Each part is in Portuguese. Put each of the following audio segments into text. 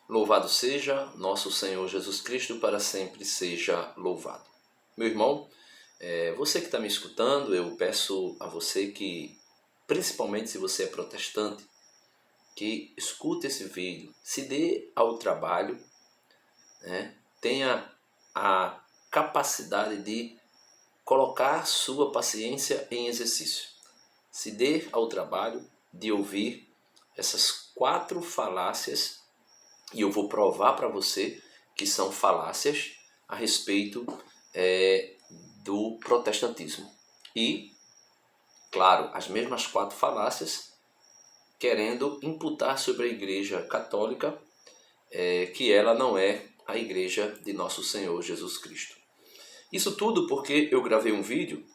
Louvado seja nosso Senhor Jesus Cristo, para sempre seja louvado. Meu irmão, você que está me escutando, eu peço a você que, principalmente se você é protestante, que escute esse vídeo, se dê ao trabalho, tenha a capacidade de colocar sua paciência em exercício. Se dê ao trabalho de ouvir essas 4 falácias, e eu vou provar para você que são falácias a respeito do protestantismo. E, claro, as mesmas 4 falácias querendo imputar sobre a Igreja Católica que ela não é a Igreja de Nosso Senhor Jesus Cristo. Isso tudo porque eu gravei um vídeo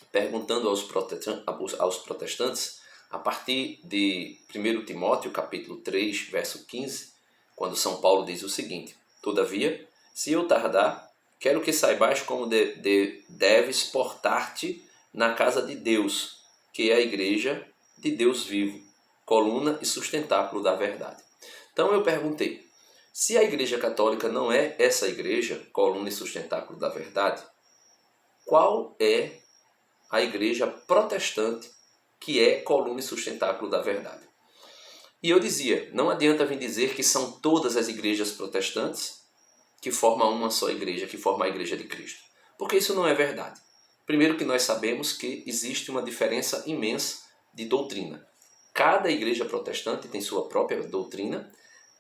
perguntando aos protestantes, a partir de 1 Timóteo capítulo 3, verso 15, quando São Paulo diz o seguinte: todavia, se eu tardar, quero que saibais como deves portar-te na casa de Deus, que é a igreja de Deus vivo, coluna e sustentáculo da verdade. Então eu perguntei, se a Igreja Católica não é essa igreja, coluna e sustentáculo da verdade, qual é a igreja protestante que é coluna e sustentáculo da verdade? E eu dizia, não adianta vir dizer que são todas as igrejas protestantes que formam uma só igreja, que forma a Igreja de Cristo. Porque isso não é verdade. Primeiro que nós sabemos que existe uma diferença imensa de doutrina. Cada igreja protestante tem sua própria doutrina.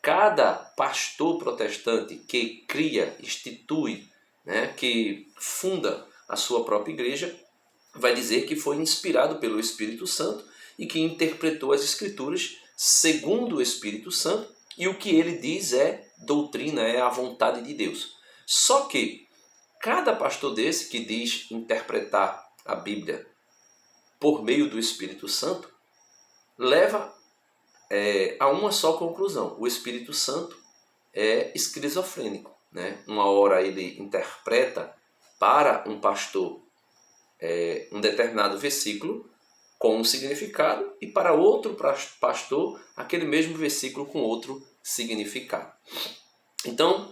Cada pastor protestante que cria, institui, que funda a sua própria igreja, vai dizer que foi inspirado pelo Espírito Santo e que interpretou as Escrituras segundo o Espírito Santo, e o que ele diz é doutrina, é a vontade de Deus. Só que cada pastor desse que diz interpretar a Bíblia por meio do Espírito Santo leva a uma só conclusão: o Espírito Santo é esquizofrênico. Uma hora ele interpreta para um pastor um determinado versículo com um significado, e para outro pastor aquele mesmo versículo com outro significado. Então,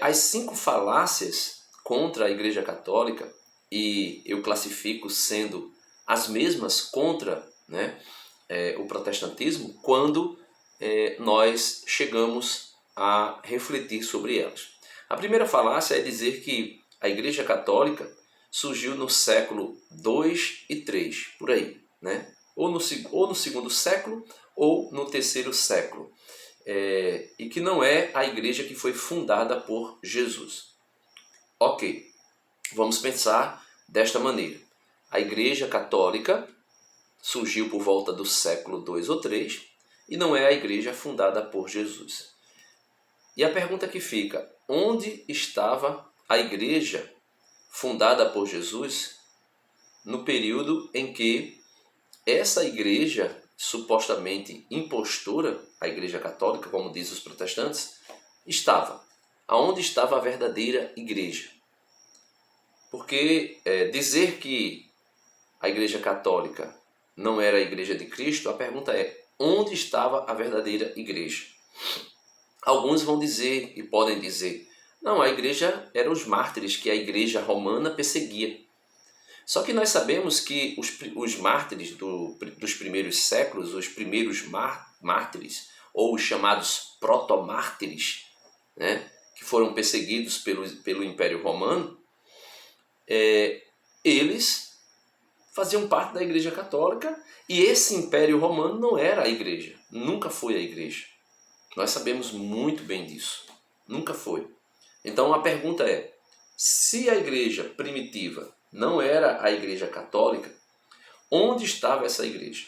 as 5 falácias contra a Igreja Católica, e eu classifico sendo as mesmas contra o protestantismo, quando nós chegamos a refletir sobre elas. A primeira falácia é dizer que a Igreja Católica surgiu no século 2 e 3, por aí, ou no segundo século ou no terceiro século, e que não é a igreja que foi fundada por Jesus. Ok, vamos pensar desta maneira. A Igreja Católica surgiu por volta do século 2 ou 3 e não é a igreja fundada por Jesus. E a pergunta que fica: onde estava a igreja fundada por Jesus no período em que essa igreja supostamente impostora, a Igreja Católica, como dizem os protestantes, estava? Aonde estava a verdadeira igreja? Porque dizer que a Igreja Católica não era a Igreja de Cristo, a pergunta é: onde estava a verdadeira igreja? Alguns vão dizer e podem dizer: não, a igreja era os mártires que a Igreja Romana perseguia. Só que nós sabemos que os mártires dos primeiros séculos, os primeiros mártires, ou os chamados protomártires, que foram perseguidos pelo Império Romano, eles faziam parte da Igreja Católica, e esse Império Romano não era a igreja, nunca foi a igreja. Nós sabemos muito bem disso, nunca foi. Então a pergunta é: se a igreja primitiva não era a Igreja Católica, onde estava essa igreja?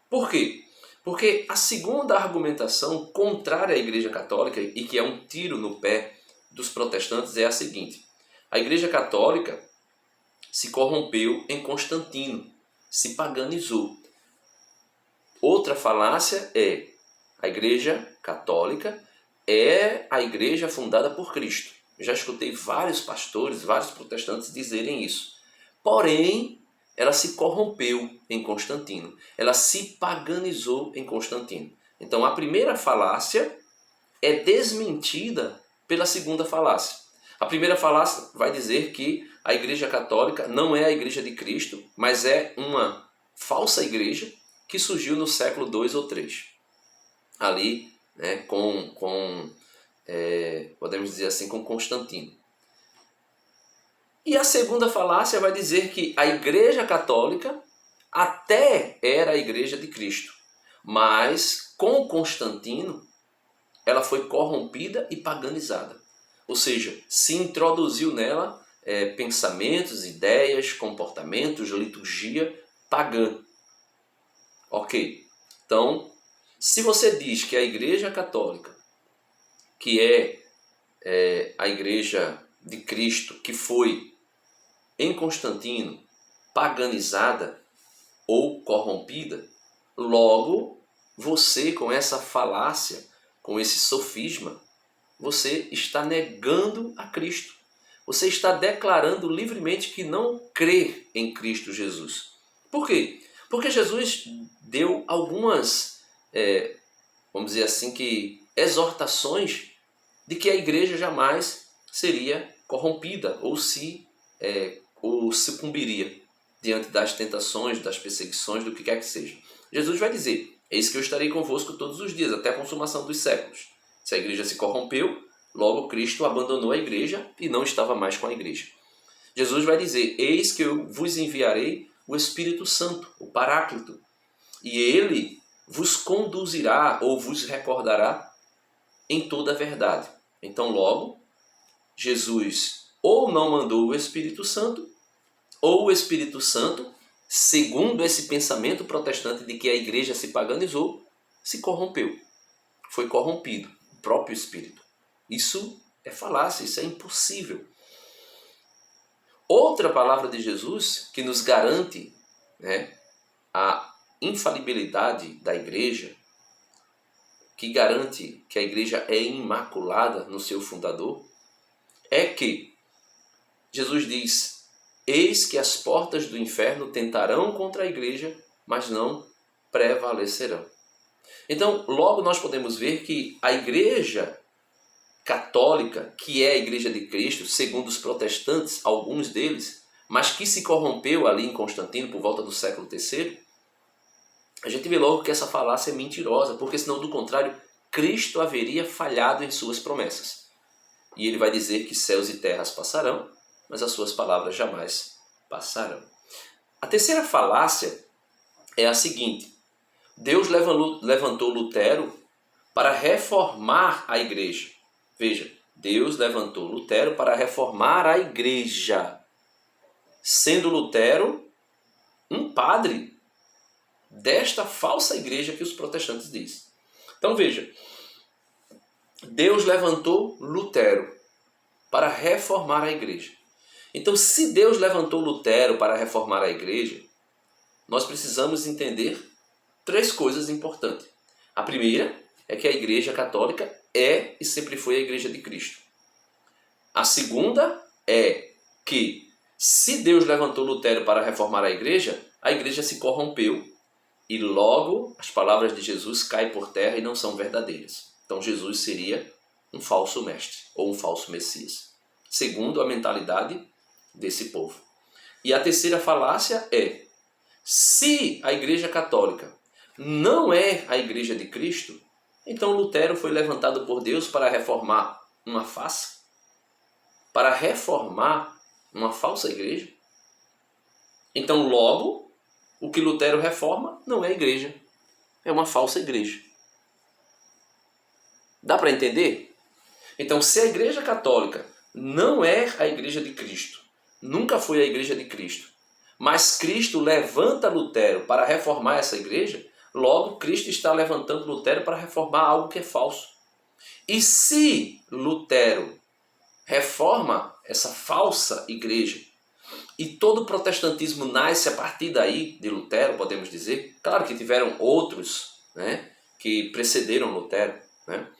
Por quê? Porque a segunda argumentação contrária à Igreja Católica, e que é um tiro no pé dos protestantes, é a seguinte: a Igreja Católica se corrompeu em Constantino, se paganizou. Outra falácia é: a Igreja Católica é a igreja fundada por Cristo. Já escutei vários pastores, vários protestantes dizerem isso. Porém, ela se corrompeu em Constantino. Ela se paganizou em Constantino. Então, a primeira falácia é desmentida pela segunda falácia. A primeira falácia vai dizer que a Igreja Católica não é a Igreja de Cristo, mas é uma falsa igreja que surgiu no século II ou III. Ali, né, podemos dizer assim, com Constantino. E a segunda falácia vai dizer que a Igreja Católica até era a Igreja de Cristo, mas com Constantino ela foi corrompida e paganizada. Ou seja, se introduziu nela pensamentos, ideias, comportamentos, liturgia pagã. Ok, então, se você diz que a Igreja Católica, que é a Igreja de Cristo, que foi em Constantino paganizada ou corrompida, logo você, com essa falácia, com esse sofisma, você está negando a Cristo. Você está declarando livremente que não crê em Cristo Jesus. Por quê? Porque Jesus deu algumas, vamos dizer assim, que exortações de que a igreja jamais seria corrompida ou sucumbiria diante das tentações, das perseguições, do que quer que seja. Jesus vai dizer: eis que eu estarei convosco todos os dias, até a consumação dos séculos. Se a igreja se corrompeu, logo Cristo abandonou a igreja e não estava mais com a igreja. Jesus vai dizer: eis que eu vos enviarei o Espírito Santo, o Paráclito, e ele vos conduzirá ou vos recordará em toda a verdade. Então, logo, Jesus ou não mandou o Espírito Santo, ou o Espírito Santo, segundo esse pensamento protestante de que a igreja se paganizou, se corrompeu. Foi corrompido, o próprio Espírito. Isso é falácia, isso é impossível. Outra palavra de Jesus que nos garante, né, a infalibilidade da igreja, que garante que a igreja é imaculada no seu fundador, é que Jesus diz: eis que as portas do inferno tentarão contra a igreja, mas não prevalecerão. Então, logo nós podemos ver que a igreja católica, que é a igreja de Cristo, segundo os protestantes, alguns deles, mas que se corrompeu ali em Constantino por volta do século III, a gente vê logo que essa falácia é mentirosa, porque senão, do contrário, Cristo haveria falhado em suas promessas. E ele vai dizer que céus e terras passarão, mas as suas palavras jamais passarão. A terceira falácia é a seguinte: Deus levantou Lutero para reformar a igreja. Veja, Deus levantou Lutero para reformar a igreja, sendo Lutero um padre desta falsa igreja que os protestantes dizem. Então veja, Deus levantou Lutero para reformar a igreja. Então, se Deus levantou Lutero para reformar a igreja, nós precisamos entender três coisas importantes. A primeira é que a Igreja Católica é e sempre foi a Igreja de Cristo. A segunda é que, se Deus levantou Lutero para reformar a igreja se corrompeu e logo as palavras de Jesus caem por terra e não são verdadeiras. Então Jesus seria um falso mestre ou um falso Messias, segundo a mentalidade desse povo. E a terceira falácia é: se a Igreja Católica não é a Igreja de Cristo, então Lutero foi levantado por Deus para reformar uma farsa, para reformar uma falsa igreja. Então, logo, o que Lutero reforma não é a igreja, é uma falsa igreja. Dá para entender? Então, se a Igreja Católica não é a Igreja de Cristo, nunca foi a Igreja de Cristo, mas Cristo levanta Lutero para reformar essa igreja, logo Cristo está levantando Lutero para reformar algo que é falso. E se Lutero reforma essa falsa igreja e todo o protestantismo nasce a partir daí de Lutero, podemos dizer, claro que tiveram outros, né, que precederam Lutero, né?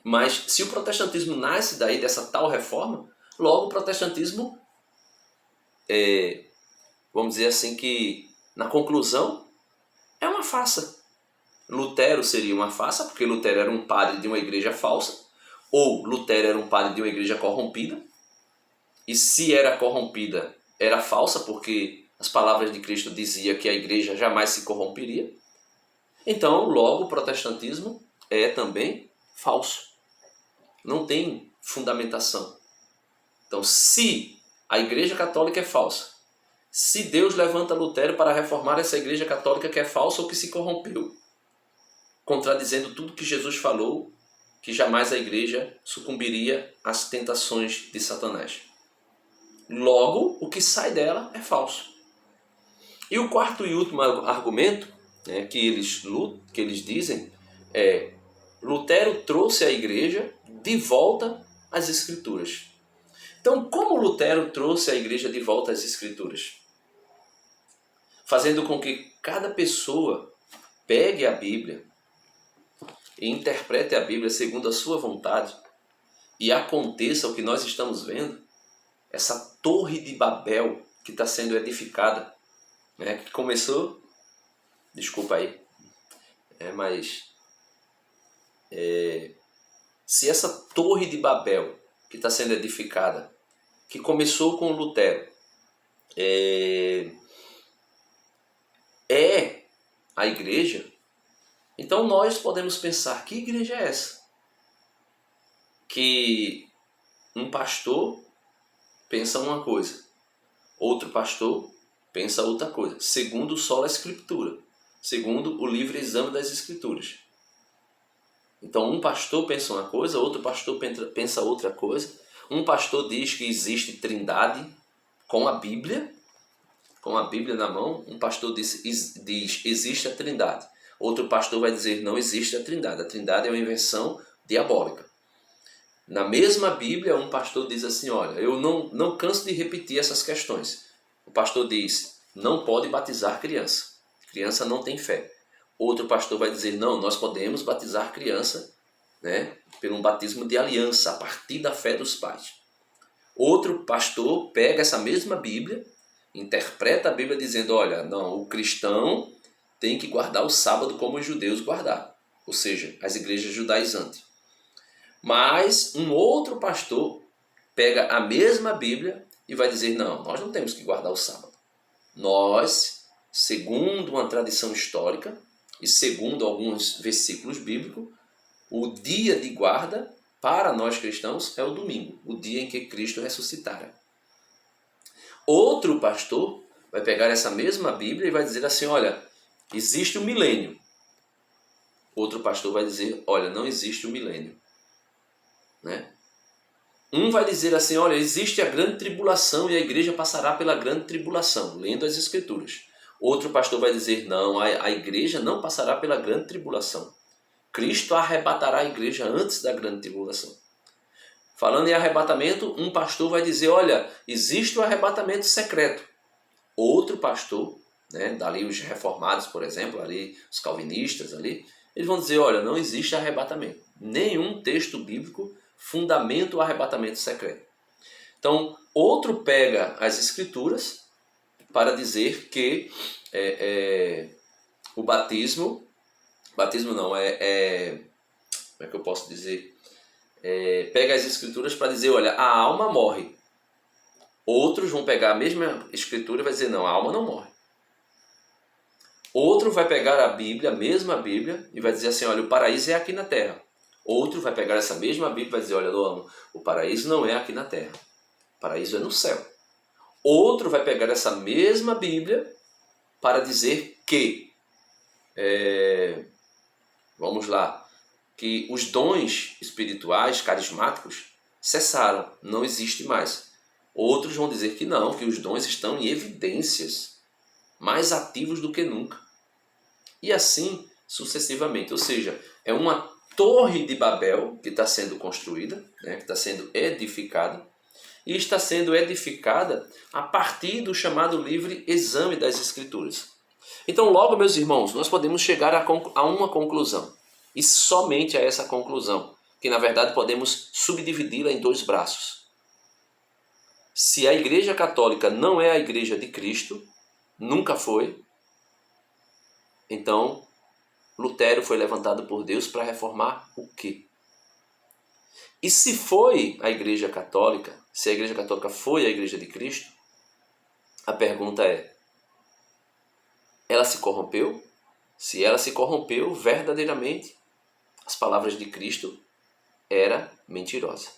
Mas se o protestantismo nasce daí dessa tal reforma, logo o protestantismo, vamos dizer assim, que na conclusão é uma farsa. Lutero seria uma farsa, porque Lutero era um padre de uma igreja falsa, ou Lutero era um padre de uma igreja corrompida, e se era corrompida, era falsa, porque as palavras de Cristo diziam que a igreja jamais se corromperia. Então, logo, o protestantismo é também falso. Não tem fundamentação. Então, se a igreja católica é falsa, se Deus levanta Lutero para reformar essa igreja católica que é falsa ou que se corrompeu, contradizendo tudo que Jesus falou, que jamais a igreja sucumbiria às tentações de Satanás. Logo, o que sai dela é falso. E o quarto e último argumento, né, que eles dizem é: Lutero trouxe a igreja de volta às Escrituras. Então, como Lutero trouxe a igreja de volta às Escrituras? Fazendo com que cada pessoa pegue a Bíblia e interprete a Bíblia segundo a sua vontade, e aconteça o que nós estamos vendo, essa torre de Babel que está sendo edificada, né, que começou, desculpa aí, se essa torre de Babel que está sendo edificada, que começou com Lutero, é a igreja, então nós podemos pensar, que igreja é essa? Que um pastor pensa uma coisa, outro pastor pensa outra coisa, segundo sola Escritura, segundo o livre exame das Escrituras. Então um pastor pensa uma coisa, outro pastor pensa outra coisa. Um pastor diz que existe trindade com a Bíblia na mão. Um pastor diz existe a trindade. Outro pastor vai dizer não existe a trindade. A trindade é uma invenção diabólica. Na mesma Bíblia, um pastor diz assim, olha, eu não canso de repetir essas questões. O pastor diz, não pode batizar criança. Criança não tem fé. Outro pastor vai dizer, não, nós podemos batizar criança, né, pelo um batismo de aliança, a partir da fé dos pais. Outro pastor pega essa mesma Bíblia, interpreta a Bíblia dizendo, olha, não, o cristão tem que guardar o sábado como os judeus guardaram, ou seja, as igrejas judaizantes. Mas um outro pastor pega a mesma Bíblia e vai dizer, não, nós não temos que guardar o sábado. Nós, segundo uma tradição histórica e segundo alguns versículos bíblicos, o dia de guarda para nós cristãos é o domingo, o dia em que Cristo ressuscitara. Outro pastor vai pegar essa mesma Bíblia e vai dizer assim, olha, existe o milênio. Outro pastor vai dizer, olha, não existe o milênio. Né? Um vai dizer assim, olha, existe a grande tribulação e a igreja passará pela grande tribulação, lendo as Escrituras. Outro pastor vai dizer, não, a igreja não passará pela grande tribulação. Cristo arrebatará a igreja antes da grande tribulação. Falando em arrebatamento, um pastor vai dizer, olha, existe o arrebatamento secreto. Outro pastor, né, dali os reformados, por exemplo, ali os calvinistas, ali, eles vão dizer, olha, não existe arrebatamento. Nenhum texto bíblico fundamenta o arrebatamento secreto. Então, outro pega as Escrituras para dizer que o batismo não, como é que eu posso dizer? Pega as Escrituras para dizer, olha, a alma morre. Outros vão pegar a mesma Escritura e vai dizer, não, a alma não morre. Outro vai pegar a Bíblia, a mesma Bíblia, e vai dizer assim, olha, o paraíso é aqui na terra. Outro vai pegar essa mesma Bíblia e vai dizer, olha, não, o paraíso não é aqui na terra. O paraíso é no céu. Outro vai pegar essa mesma Bíblia para dizer que, vamos lá, que os dons espirituais, carismáticos, cessaram, não existe mais. Outros vão dizer que não, que os dons estão em evidências, mais ativos do que nunca. E assim sucessivamente. Ou seja, é uma torre de Babel que está sendo construída, né, que está sendo edificada, e está sendo edificada a partir do chamado livre exame das Escrituras. Então, logo, meus irmãos, nós podemos chegar a uma conclusão, e somente a essa conclusão, que na verdade podemos subdividi-la em dois braços. Se a Igreja Católica não é a Igreja de Cristo, nunca foi, então Lutero foi levantado por Deus para reformar o quê? E se foi a Igreja Católica, se a Igreja Católica foi a Igreja de Cristo, a pergunta é, ela se corrompeu? Se ela se corrompeu, verdadeiramente, as palavras de Cristo era mentirosa.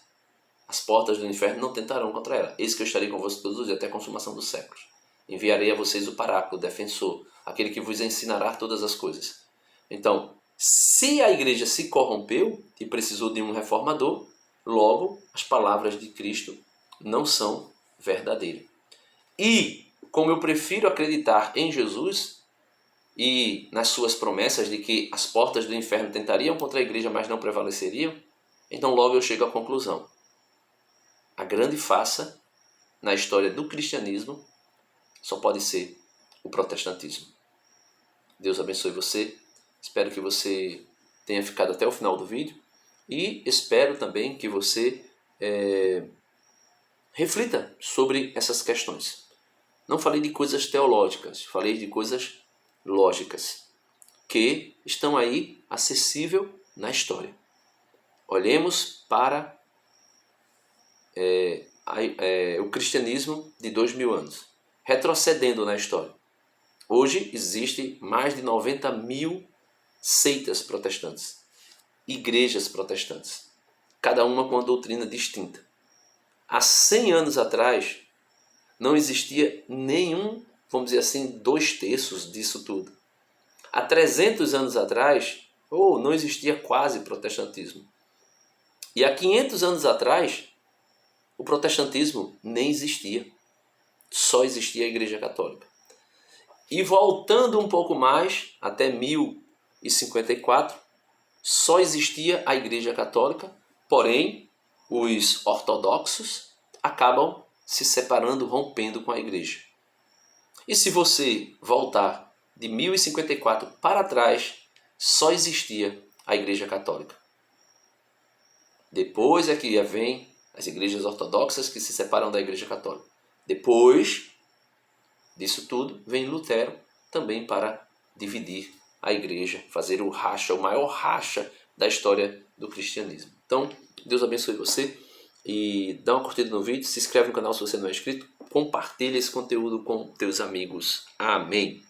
As portas do inferno não tentarão contra ela. Eis que eu estarei convosco todos os dias até a consumação dos séculos. Enviarei a vocês o Paráclito, o defensor, aquele que vos ensinará todas as coisas. Então, se a igreja se corrompeu e precisou de um reformador, logo as palavras de Cristo não são verdadeiras. E, como eu prefiro acreditar em Jesus e nas suas promessas de que as portas do inferno tentariam contra a igreja, mas não prevaleceriam, então logo eu chego à conclusão. A grande farsa na história do cristianismo só pode ser o protestantismo. Deus abençoe você. Espero que você tenha ficado até o final do vídeo e espero também que você reflita sobre essas questões. Não falei de coisas teológicas, falei de coisas lógicas que estão aí acessível na história. Olhemos para o cristianismo de 2000 anos, retrocedendo na história. Hoje existe mais de 90 mil seitas protestantes, igrejas protestantes, cada uma com uma doutrina distinta. Há 100 anos atrás não existia nenhum, vamos dizer assim, 2/3 disso tudo. Há 300 anos atrás, não existia quase protestantismo. E há 500 anos atrás, o protestantismo nem existia. Só existia a Igreja Católica. E voltando um pouco mais, até 1054, só existia a Igreja Católica, porém, os ortodoxos acabam se separando, rompendo com a Igreja. E se você voltar de 1054 para trás, só existia a Igreja Católica. Depois é que vem as igrejas ortodoxas que se separam da Igreja Católica. Depois disso tudo, vem Lutero também para dividir a igreja, fazer o maior racha da história do cristianismo. Então, Deus abençoe você e dá uma curtida no vídeo, se inscreve no canal se você não é inscrito, compartilha esse conteúdo com teus amigos. Amém.